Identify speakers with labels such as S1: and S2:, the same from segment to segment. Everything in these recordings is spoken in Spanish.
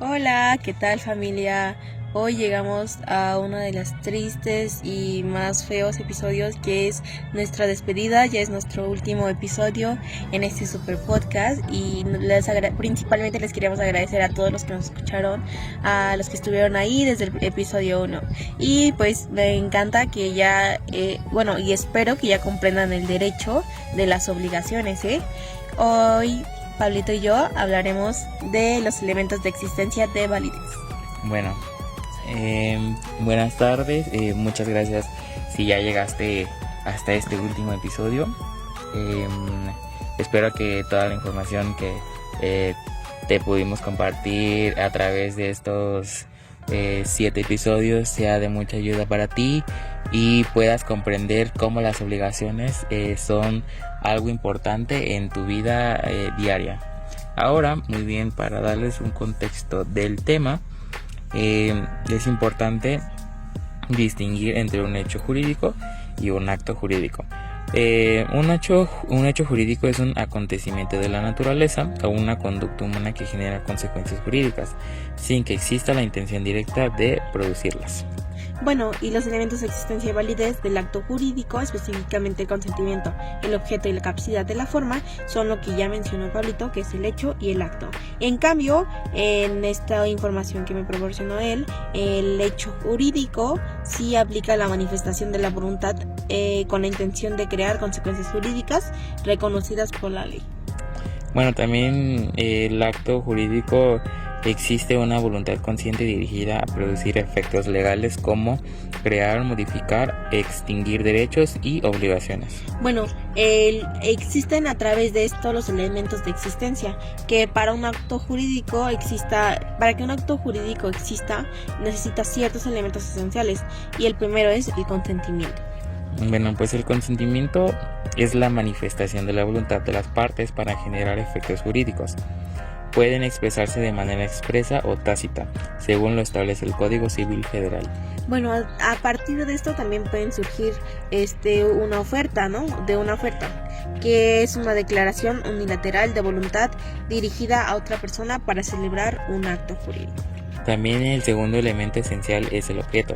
S1: Hola, ¿qué tal familia? Hoy llegamos a uno de los tristes y más feos episodios, que es nuestra despedida. Ya es nuestro último episodio en este super podcast y principalmente les queríamos agradecer a todos los que nos escucharon, a los que estuvieron ahí desde el episodio 1. Y pues me encanta que ya, y espero que ya comprendan el derecho de las obligaciones, Hoy Pablito y yo hablaremos de los elementos de existencia de validez.
S2: Bueno, buenas tardes, muchas gracias si ya llegaste hasta este último episodio. Espero que toda la información que te pudimos compartir a través de estos 7 episodios sea de mucha ayuda para ti y puedas comprender cómo las obligaciones son algo importante en tu vida diaria. Ahora, muy bien, para darles un contexto del tema, es importante distinguir entre un hecho jurídico y un acto jurídico. Un hecho jurídico es un acontecimiento de la naturaleza o una conducta humana que genera consecuencias jurídicas, sin que exista la intención directa de producirlas.
S1: Bueno, y los elementos de existencia y validez del acto jurídico, específicamente el consentimiento, el objeto y la capacidad de la forma, son lo que ya mencionó Pablito, que es el hecho y el acto. En cambio, en esta información que me proporcionó él, el hecho jurídico sí aplica la manifestación de la voluntad con la intención de crear consecuencias jurídicas reconocidas por la ley.
S2: Bueno, también el acto jurídico existe una voluntad consciente dirigida a producir efectos legales como crear, modificar, extinguir derechos y obligaciones.
S1: Bueno, existen a través de esto los elementos de existencia, que para que un acto jurídico exista, necesita ciertos elementos esenciales, y el primero es el consentimiento.
S2: Bueno, pues el consentimiento es la manifestación de la voluntad de las partes para generar efectos jurídicos. Pueden expresarse de manera expresa o tácita, según lo establece el Código Civil Federal.
S1: Bueno, a partir de esto también pueden surgir una oferta, que es una declaración unilateral de voluntad dirigida a otra persona para celebrar un acto jurídico.
S2: También el segundo elemento esencial es el objeto,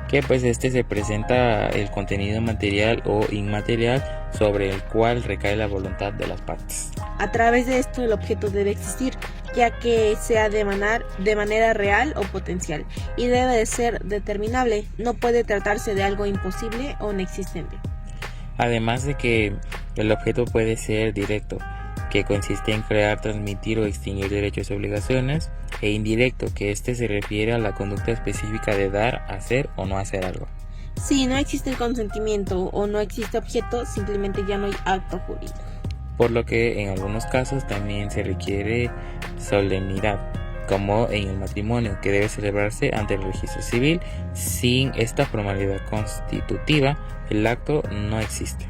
S2: que pues se presenta el contenido material o inmaterial sobre el cual recae la voluntad de las partes.
S1: A través de esto el objeto debe existir, ya que sea de manera real o potencial, y debe de ser determinable, no puede tratarse de algo imposible o inexistente.
S2: Además de que el objeto puede ser directo, que consiste en crear, transmitir o extinguir derechos y obligaciones, e indirecto, que se refiere a la conducta específica de dar, hacer o no hacer algo.
S1: Si no existe el consentimiento o no existe objeto, simplemente ya no hay acto jurídico.
S2: Por lo que en algunos casos también se requiere solemnidad, como en el matrimonio, que debe celebrarse ante el registro civil. Sin esta formalidad constitutiva, el acto no existe.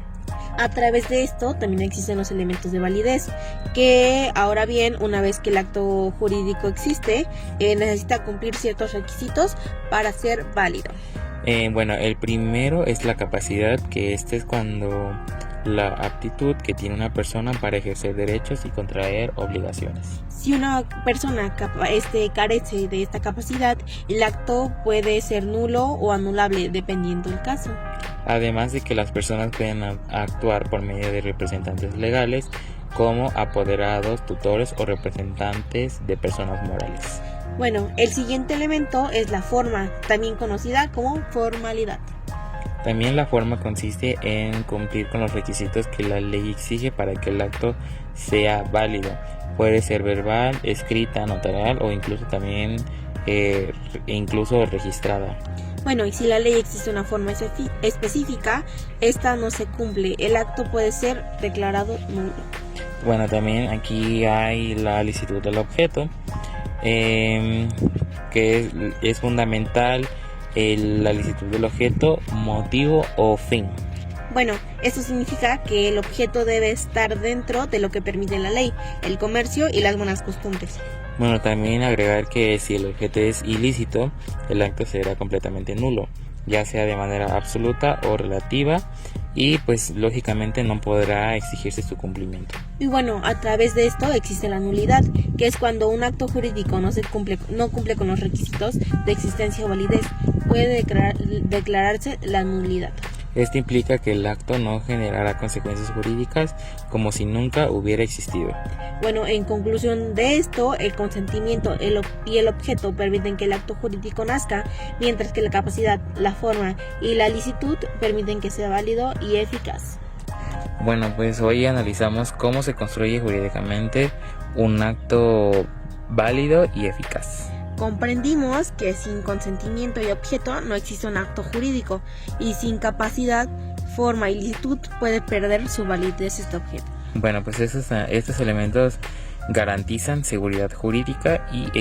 S1: A través de esto también existen los elementos de validez, que ahora bien, una vez que el acto jurídico existe, necesita cumplir ciertos requisitos para ser válido.
S2: El primero es la capacidad, que es cuando la aptitud que tiene una persona para ejercer derechos y contraer obligaciones.
S1: Si una persona carece de esta capacidad, el acto puede ser nulo o anulable dependiendo del caso.
S2: Además de que las personas pueden actuar por medio de representantes legales como apoderados, tutores o representantes de personas morales.
S1: Bueno, el siguiente elemento es la forma, también conocida como formalidad.
S2: También la forma consiste en cumplir con los requisitos que la ley exige para que el acto sea válido. Puede ser verbal, escrita, notarial o incluso registrada.
S1: Bueno, y si la ley existe una forma específica, esta no se cumple, el acto puede ser declarado nulo.
S2: Bueno, también aquí hay la licitud del objeto, que es fundamental la licitud del objeto, motivo o fin.
S1: Bueno, esto significa que el objeto debe estar dentro de lo que permite la ley, el comercio y las buenas costumbres.
S2: Bueno, también agregar que si el objeto es ilícito, el acto será completamente nulo, ya sea de manera absoluta o relativa, y pues lógicamente no podrá exigirse su cumplimiento.
S1: Y bueno, a través de esto existe la nulidad, que es cuando un acto jurídico no cumple con los requisitos de existencia o validez. Puede declararse la nulidad.
S2: Esto implica que el acto no generará consecuencias jurídicas como si nunca hubiera existido.
S1: Bueno, en conclusión de esto, el consentimiento y el objeto permiten que el acto jurídico nazca, mientras que la capacidad, la forma y la licitud permiten que sea válido y eficaz.
S2: Bueno, pues hoy analizamos cómo se construye jurídicamente un acto válido y eficaz.
S1: Comprendimos que sin consentimiento y objeto no existe un acto jurídico, y sin capacidad, forma y licitud puede perder su validez este objeto.
S2: Bueno, pues estos elementos garantizan seguridad jurídica y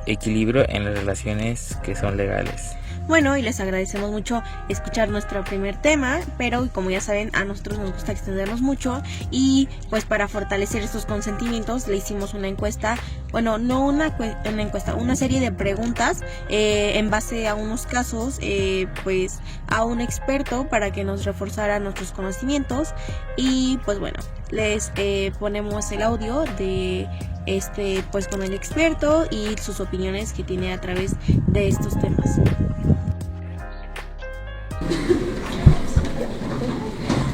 S2: equilibrio en las relaciones que son legales.
S1: Bueno, y les agradecemos mucho escuchar nuestro primer tema, pero como ya saben, a nosotros nos gusta extendernos mucho, y pues para fortalecer estos consentimientos le hicimos una encuesta, bueno, no una encuesta, una serie de preguntas en base a unos casos, pues a un experto para que nos reforzara nuestros conocimientos. Y pues bueno, les ponemos el audio de pues con el experto y sus opiniones que tiene a través de estos temas.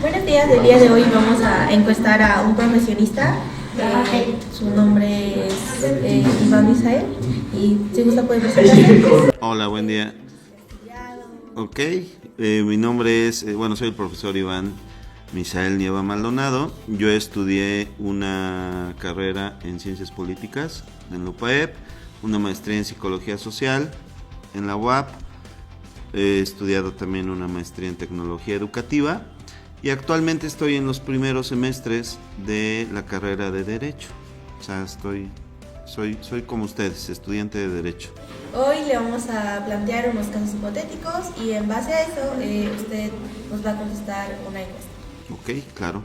S1: Buenos días, el día de hoy vamos a encuestar a un profesionista. Su nombre es Iván Misael, y si gusta puede presentarse.
S3: Hola, buen día. Ok, mi nombre es, soy el profesor Iván Misael Nieva Maldonado. Yo estudié una carrera en Ciencias Políticas en la UPAEP, una maestría en Psicología Social en la UAP. He estudiado también una maestría en Tecnología Educativa y actualmente estoy en los primeros semestres de la carrera de Derecho. O sea, soy como ustedes, estudiante de Derecho.
S1: Hoy le vamos a plantear unos casos hipotéticos y en base a eso usted nos va a contestar una encuesta.
S3: Ok, claro.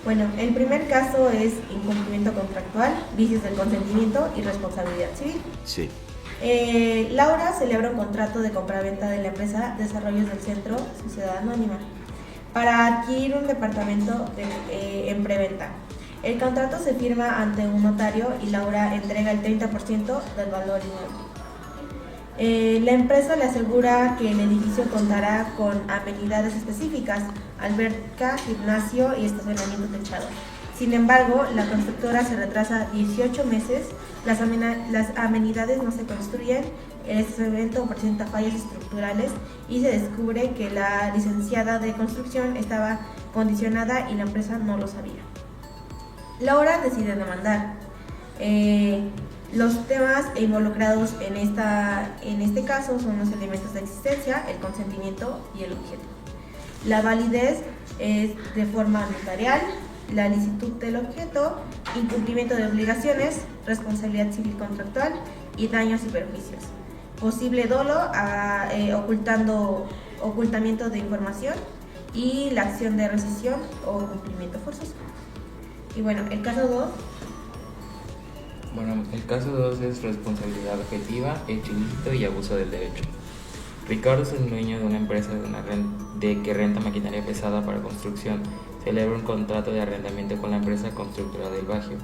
S1: Bueno, el primer caso es incumplimiento contractual, vicios del consentimiento y responsabilidad civil.
S3: Sí.
S1: Laura celebra un contrato de compraventa de la empresa Desarrollos del Centro, Sociedad Anónima, para adquirir un departamento en preventa. El contrato se firma ante un notario y Laura entrega el 30% del valor inmueble. La empresa le asegura que el edificio contará con amenidades específicas, alberca, gimnasio y estacionamiento techado. Sin embargo, la constructora se retrasa 18 meses, las amenidades no se construyen, el estacionamiento presenta fallas estructurales y se descubre que la licenciada de construcción estaba condicionada y la empresa no lo sabía. Laura decide demandar. Los temas involucrados en este caso son los elementos de existencia, el consentimiento y el objeto. La validez es de forma notarial, la licitud del objeto, incumplimiento de obligaciones, responsabilidad civil contractual y daños y perjuicios. Posible dolo, ocultamiento de información y la acción de rescisión o cumplimiento forzoso. Y bueno, el caso 2.
S2: Bueno, el caso 2 es responsabilidad objetiva, hecho ilícito y abuso del derecho. Ricardo es el dueño de una empresa que renta maquinaria pesada para construcción. Celebra un contrato de arrendamiento con la empresa constructora del Bajío.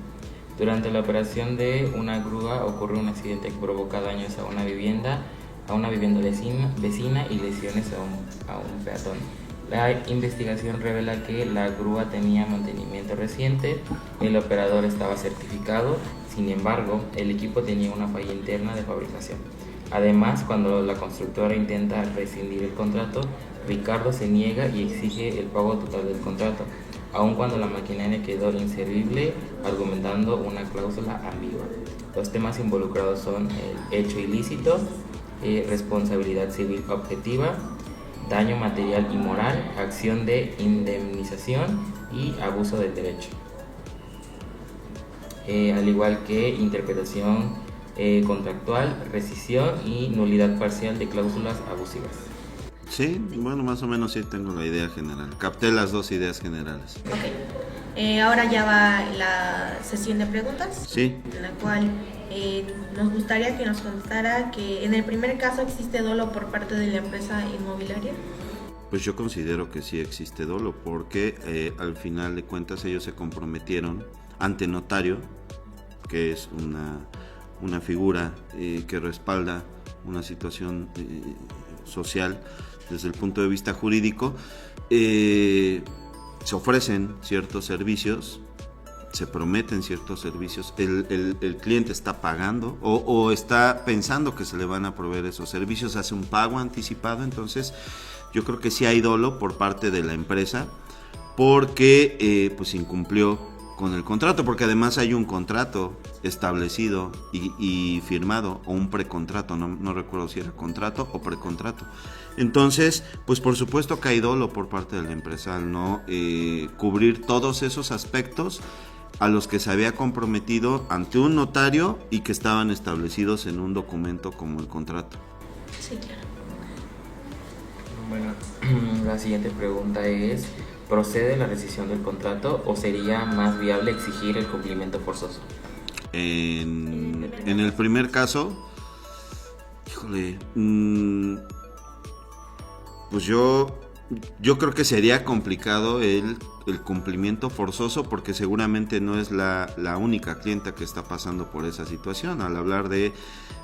S2: Durante la operación de una grúa ocurre un accidente que provoca daños a una vivienda vecina y lesiones a un peatón. La investigación revela que la grúa tenía mantenimiento reciente, el operador estaba certificado, sin embargo, el equipo tenía una falla interna de fabricación. Además, cuando la constructora intenta rescindir el contrato, Ricardo se niega y exige el pago total del contrato, aun cuando la maquinaria quedó inservible, argumentando una cláusula ambigua. Los temas involucrados son el hecho ilícito, responsabilidad civil objetiva, daño material y moral, acción de indemnización y abuso del derecho. Al igual que interpretación contractual, rescisión y nulidad parcial de cláusulas abusivas.
S3: Sí, bueno, más o menos sí tengo la idea general. Capté las dos ideas generales.
S1: Ok, ahora ya va la sesión de preguntas.
S3: Sí.
S1: En la cual nos gustaría que nos contara que en el primer caso existe dolo por parte de la empresa inmobiliaria.
S3: Pues yo considero que sí existe dolo, porque al final de cuentas ellos se comprometieron ante notario, que es una figura que respalda una situación social desde el punto de vista jurídico. Se ofrecen ciertos servicios, se prometen ciertos servicios, el cliente está pagando o está pensando que se le van a proveer esos servicios, hace un pago anticipado. Entonces yo creo que sí hay dolo por parte de la empresa, porque pues incumplió con el contrato, porque además hay un contrato establecido y firmado, o un precontrato, no recuerdo si era contrato o precontrato. Entonces, pues por supuesto que hay dolo por parte de la empresa al no cubrir todos esos aspectos a los que se había comprometido ante un notario y que estaban establecidos en un documento como el contrato.
S1: Sí, claro.
S2: Bueno, la siguiente pregunta es: ¿procede la rescisión del contrato o sería más viable exigir el cumplimiento forzoso?
S3: En el primer caso, híjole, pues yo creo que sería complicado el cumplimiento forzoso, porque seguramente no es la única clienta que está pasando por esa situación. Al hablar de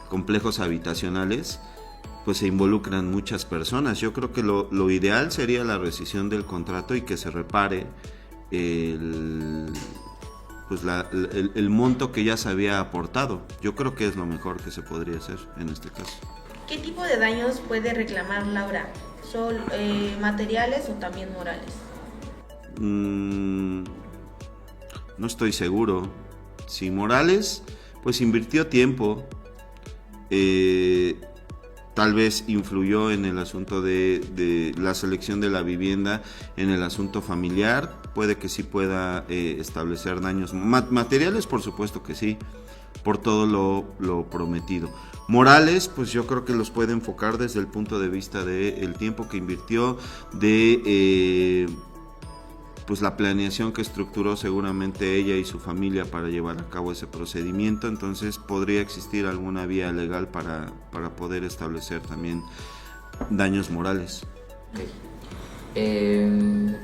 S3: complejos habitacionales, pues se involucran muchas personas. Yo creo que lo ideal sería la rescisión del contrato y que se repare el monto que ya se había aportado. Yo creo que es lo mejor que se podría hacer en este caso.
S1: ¿Qué tipo de daños puede reclamar Laura? ¿Son materiales o también morales?
S3: No estoy seguro. Si morales, pues invirtió tiempo, tal vez influyó en el asunto de la selección de la vivienda, en el asunto familiar. Puede que sí pueda establecer daños materiales, por supuesto que sí, por todo lo prometido. Morales, pues yo creo que los puede enfocar desde el punto de vista del tiempo que invirtió, de pues la planeación que estructuró seguramente ella y su familia para llevar a cabo ese procedimiento. Entonces podría existir alguna vía legal para poder establecer también daños morales.
S2: Okay.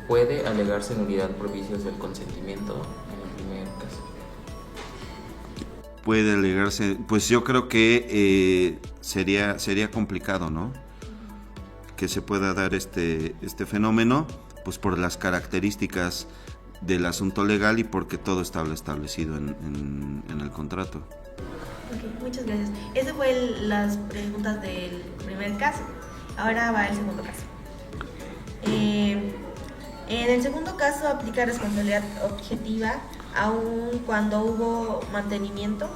S2: ¿Puede alegarse nulidad por vicios del consentimiento en el primer caso?
S3: Puede alegarse, pues yo creo que sería complicado, ¿no? Que se pueda dar este fenómeno, pues por las características del asunto legal y porque todo estaba establecido en el contrato.
S1: Okay, muchas gracias. Esas fueron las preguntas del primer caso. Ahora va el segundo caso. En el segundo caso aplica responsabilidad objetiva aun cuando hubo mantenimiento.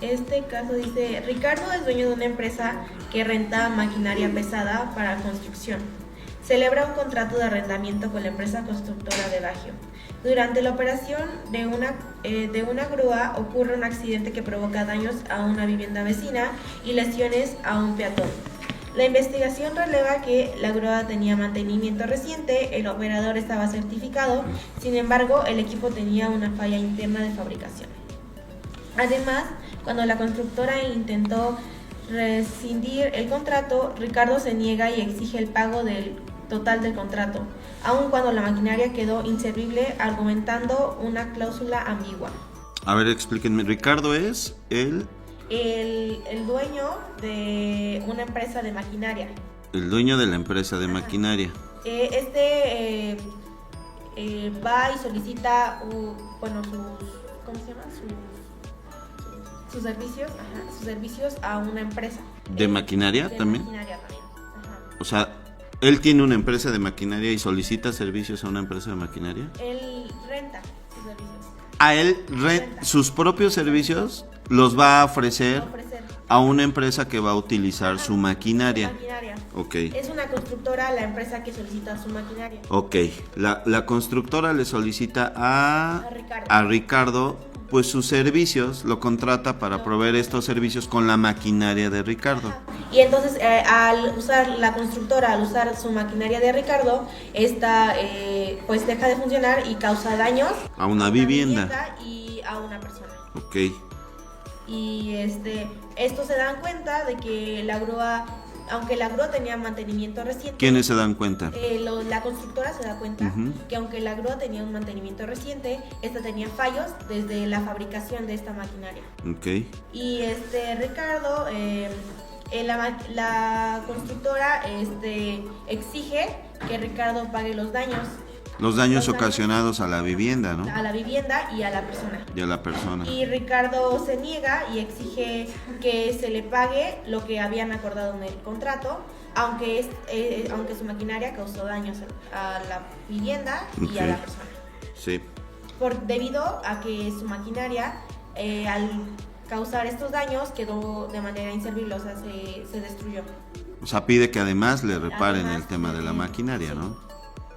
S1: Este caso dice: Ricardo es dueño de una empresa que renta maquinaria pesada para construcción. Celebra un contrato de arrendamiento con la empresa constructora de Bajío. Durante la operación de una grúa ocurre un accidente que provoca daños a una vivienda vecina y lesiones a un peatón. La investigación releva que la grúa tenía mantenimiento reciente, el operador estaba certificado, sin embargo, el equipo tenía una falla interna de fabricación. Además, cuando la constructora intentó rescindir el contrato, Ricardo se niega y exige el pago del total del contrato, aun cuando la maquinaria quedó inservible, argumentando una cláusula ambigua.
S3: A ver, explíquenme. Ricardo es
S1: el dueño de una empresa de maquinaria.
S3: El dueño de la empresa de maquinaria.
S1: Va y solicita sus servicios a una empresa.
S3: ¿De maquinaria también?
S1: Maquinaria también. Ajá.
S3: O sea, él tiene una empresa de maquinaria y solicita servicios a una empresa de maquinaria.
S1: Él renta sus servicios.
S3: A él sus propios servicios los va a ofrecer a una empresa que va a utilizar su maquinaria. Okay.
S1: Es una constructora la empresa que solicita su maquinaria.
S3: Ok, la constructora le solicita a Ricardo pues sus servicios, lo contrata para proveer estos servicios con la maquinaria de Ricardo.
S1: Y entonces al usar su maquinaria de Ricardo, esta pues deja de funcionar y causa daños
S3: a una vivienda
S1: y a una persona.
S3: Ok.
S1: Y estos se dan cuenta de que la grúa aunque la grúa tenía mantenimiento reciente.
S3: ¿Quiénes se dan cuenta?
S1: La constructora se da cuenta que aunque la grúa tenía un mantenimiento reciente, esta tenía fallos desde la fabricación de esta maquinaria.
S3: Ok.
S1: Y Ricardo, la constructora exige que Ricardo pague los daños.
S3: Los daños ocasionados a la vivienda, ¿no?
S1: A la vivienda y a la persona.
S3: Y a la persona.
S1: Y Ricardo se niega y exige que se le pague lo que habían acordado en el contrato, aunque su maquinaria causó daños a la vivienda y a la persona.
S3: Sí.
S1: Debido a que su maquinaria, al causar estos daños, quedó de manera inservible, o sea, se destruyó.
S3: O sea, pide que además le reparen el tema de la maquinaria, ¿no?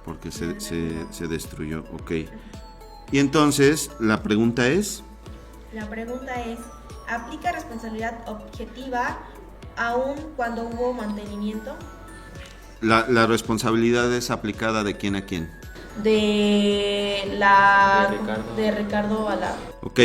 S3: Porque se destruyó, ok. Y entonces, la pregunta es...
S1: ¿aplica responsabilidad objetiva aún cuando hubo mantenimiento?
S3: La responsabilidad es aplicada ¿de quién a quién?
S1: De Ricardo a la...
S3: Ok,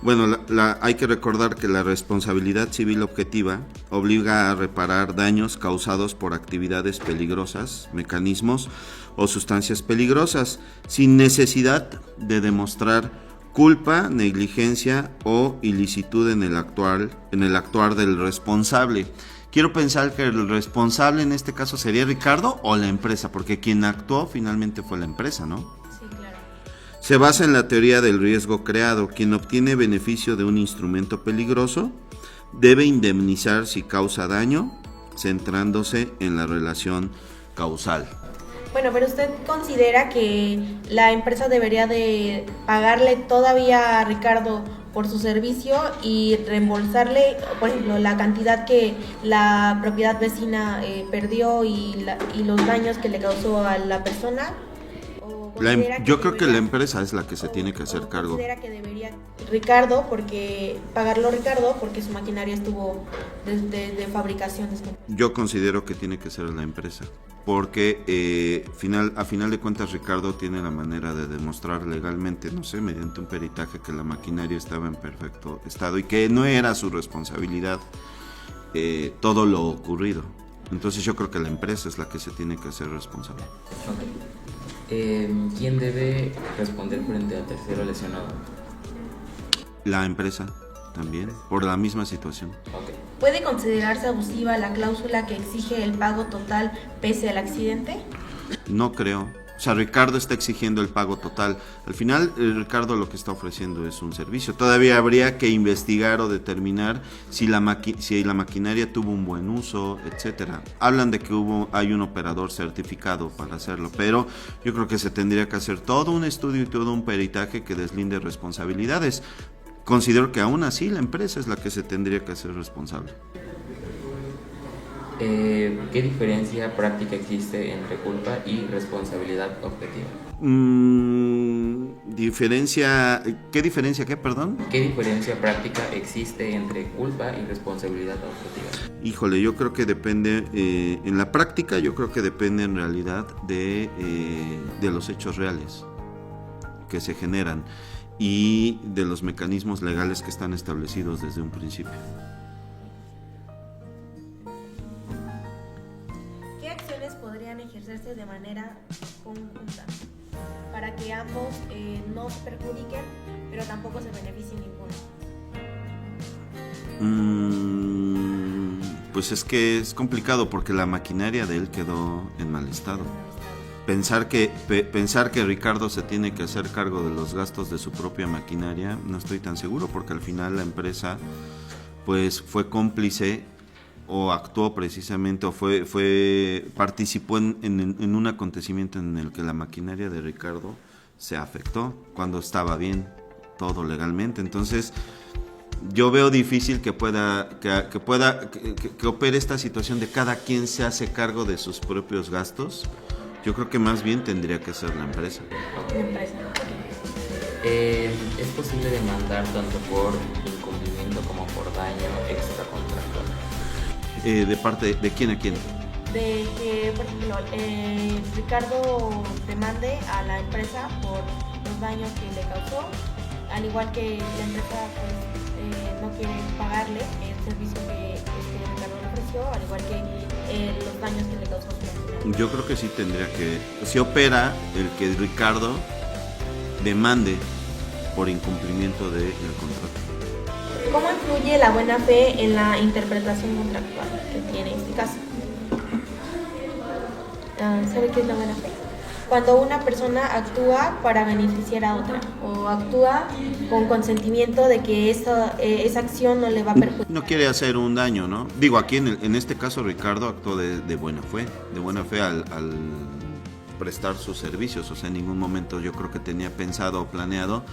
S3: bueno, hay que recordar que la responsabilidad civil objetiva obliga a reparar daños causados por actividades peligrosas, mecanismos o sustancias peligrosas, sin necesidad de demostrar culpa, negligencia o ilicitud en el actuar del responsable. Quiero pensar que el responsable en este caso sería Ricardo o la empresa, porque quien actuó finalmente fue la empresa, ¿no?
S1: Sí, claro.
S3: Se basa en la teoría del riesgo creado. Quien obtiene beneficio de un instrumento peligroso debe indemnizar si causa daño, centrándose en la relación causal.
S1: Bueno, pero ¿usted considera que la empresa debería de pagarle todavía a Ricardo por su servicio y reembolsarle, por ejemplo, la cantidad que la propiedad vecina perdió y los daños que le causó a la persona?
S3: Yo creo que la empresa es la que se tiene que hacer cargo.
S1: ¿Considera que debería pagarlo Ricardo porque su maquinaria estuvo de fabricación?
S3: Yo considero que tiene que ser la empresa, porque a final de cuentas Ricardo tiene la manera de demostrar legalmente, no sé, mediante un peritaje, que la maquinaria estaba en perfecto estado y que no era su responsabilidad todo lo ocurrido. Entonces yo creo que la empresa es la que se tiene que hacer responsable.
S2: Okay. ¿Quién debe responder frente al tercero lesionado?
S3: La empresa también, por la misma situación.
S2: Okay.
S1: ¿Puede considerarse abusiva la cláusula que exige el pago total pese al accidente?
S3: No creo. O sea, Ricardo está exigiendo el pago total. Al final, Ricardo lo que está ofreciendo es un servicio. Todavía habría que investigar o determinar si la maquinaria tuvo un buen uso, etcétera. Hablan de que hay un operador certificado para hacerlo, pero yo creo que se tendría que hacer todo un estudio y todo un peritaje que deslinde responsabilidades. Considero que aún así la empresa es la que se tendría que hacer responsable.
S2: ¿Qué diferencia práctica existe entre culpa y responsabilidad objetiva?
S3: ¿Qué diferencia qué, perdón?
S2: ¿Qué diferencia práctica existe entre culpa y responsabilidad objetiva?
S3: Híjole, yo creo que depende, en la práctica yo creo que depende en realidad de los hechos reales que se generan y de los mecanismos legales que están establecidos desde un principio.
S1: Podrían ejercerse de manera conjunta para que ambos no se perjudiquen, pero tampoco se beneficien ninguno.
S3: Pues es que es complicado porque la maquinaria de él quedó en mal estado. Pensar que Ricardo se tiene que hacer cargo de los gastos de su propia maquinaria, no estoy tan seguro, porque al final la empresa pues fue cómplice o actuó precisamente o participó en un acontecimiento en el que la maquinaria de Ricardo se afectó cuando estaba bien todo legalmente. Entonces yo veo difícil que opere esta situación de cada quien se hace cargo de sus propios gastos. Yo creo que más bien tendría que ser la empresa.
S2: ¿Es posible demandar tanto por incumplimiento como por daño extracontractual?
S3: ¿De parte de quién a quién?
S1: De que, por ejemplo, Ricardo demande a la empresa por los daños que le causó, al igual que la empresa pues, no quiere pagarle el servicio que Ricardo le ofreció, al igual que los daños que le causó su maquinaria.
S3: Yo creo que sí tendría que, si opera el que Ricardo demande por incumplimiento del contrato.
S1: ¿Cómo influye la buena fe en la interpretación contractual que tiene este caso? ¿Sabe qué es la buena fe? Cuando una persona actúa para beneficiar a otra o actúa con consentimiento de que esa acción no le va a perjudicar.
S3: No quiere hacer un daño, ¿no? Digo, aquí en este caso Ricardo actuó de buena fe al prestar sus servicios, o sea, en ningún momento yo creo que tenía pensado o planeado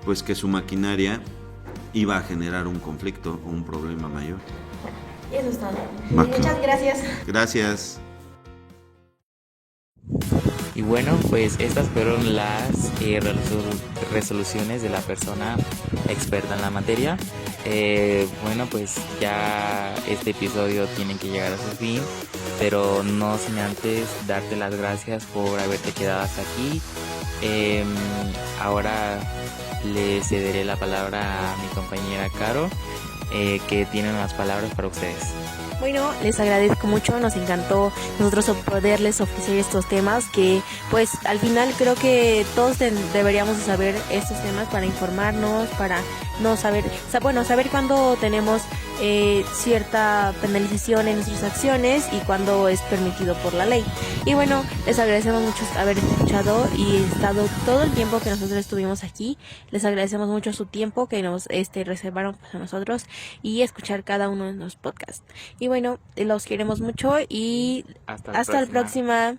S3: pues que su maquinaria iba a generar un conflicto o un problema mayor.
S1: Bueno, eso es todo.
S3: Bacán.
S1: Muchas gracias.
S3: Gracias.
S2: Y bueno, pues estas fueron las resoluciones de la persona experta en la materia. Bueno, pues ya este episodio tiene que llegar a su fin, pero no sin antes darte las gracias por haberte quedado hasta aquí. Ahora le cederé la palabra a mi compañera Caro, que tiene unas palabras para ustedes.
S1: Bueno, les agradezco mucho, nos encantó nosotros poderles ofrecer estos temas que pues al final creo que todos deberíamos saber estos temas para informarnos, para no saber, saber cuándo tenemos cierta penalización en nuestras acciones y cuándo es permitido por la ley. Y bueno, les agradecemos mucho haber escuchado y estado todo el tiempo que nosotros estuvimos aquí. Les agradecemos mucho su tiempo que nos reservaron a nosotros y escuchar cada uno de los podcasts. Y bueno, los queremos mucho y hasta la próxima.